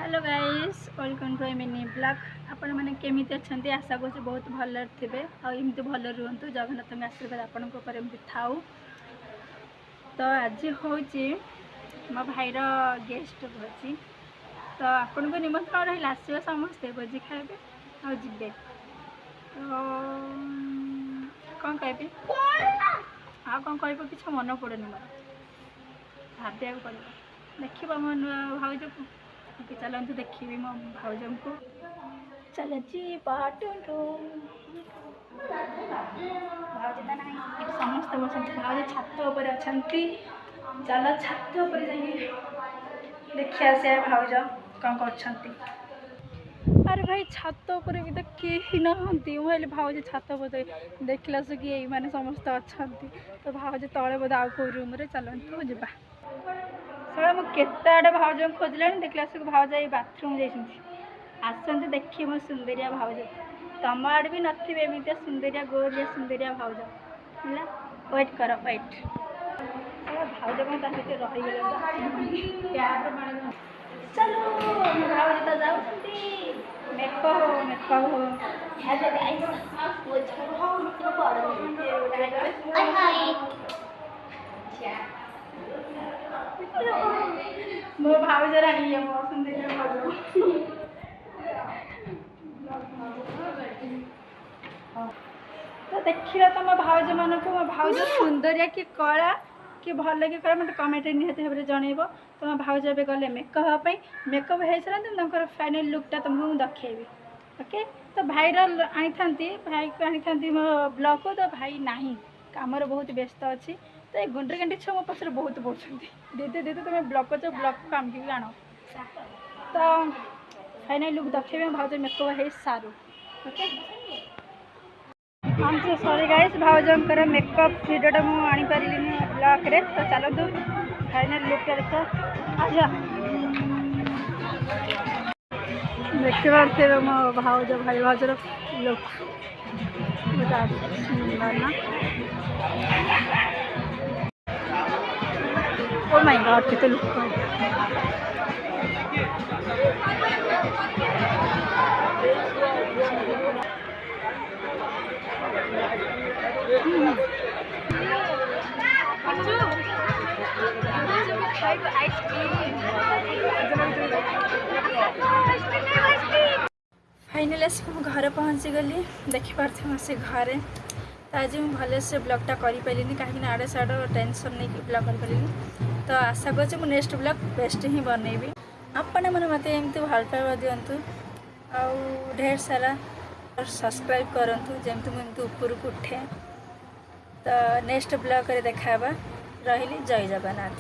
Hello guys welcome to mini blog आपण मैंने केमी अच्छा आशा कर बहुत भल थे आमती भल रुहतु जगन्नाथ आशीर्वाद आपण एमती थाऊ। तो आज हूँ मो भाईर गेस्ट भोजी तो आपन को निमंत्रण रहा आसवे समस्ते भोजी खाए आ जीवे तो कौन कह कौन कह कि मन पड़े मोर भाविया पड़ो देखा मो नुआ भाज को चलते देखी मो भाज को चलची पाटू भाज समस्त बस भाज छात उपर अच्छा चल छात उपर देखी आसे भाज कौन कर। अरे भाई छात उपर भी तो कहीं नहांती मुझे भाज छात पर देखला से कि यही मैंने समस्त अच्छा तो भाज तले बोधे आउ कौ रूम चलते जा सर मुझे आड़े भाज खोजला देखला से भाज ये बाथरूम जाइए आसते देखिए मो सुंदरिया भाज तुम आड़े भी नथिबे एमती सुंदरिया गोरिया सुंदरिया भाज है वेट कर वेट भाज कौन रही चलो भाज तो जाऊँ मेकअप हो मो भाज रानी है मो सुंदर भाज तो देखिए तुम भाज मान को मो भाज सुंदरिया कि कला कि भल कि कला मतलब कमेंट निहत भाव में जनइब तुम भाज ए गले मेकअप मेकअप हो सारा फाइनल लुकटा तुमको देखी ओके। तो भाईर आनी था भाई को आनी था मो ब्लॉग को तो भाई नहीं कम बहुत व्यस्त अच्छी तो ये गुंडे गांडी छुआ मो पचर बहुत पड़ती दीदी दीदी तुम ब्लॉग कर ब्लॉग को आम आण तो फाइनल लुक देखिए भाज मेकअप है सारू ओके। हम से सॉरी गाइस भाउजंकर मेकअप वीडियोटा मुझे आनीपारे ब्लॉग रे तो चलतु फाइनल लुकटा देखा अच्छा देखते पारे मो भाउज भाई भाउजर लुक सुंदर ना ओ माय गॉड कितने लुक फाइनल आसिक घर पहुँची गली देखिपे से घरे तो आज मुझे भले से ब्लॉगटा करें कहीं आड़े साड़े टेंशन नहीं ब्लॉग कर तो आशा कर नेक्स्ट ब्लॉग बेस्ट ही बनइबी आपण मैंने मत एमती भल पाइबा दिंतु आउ ढेर सारा सब्सक्राइब करूँ जमती मुझे उपरक उठे तो नेक्स्ट ब्लॉग देखा रही जय जगन्नाथ।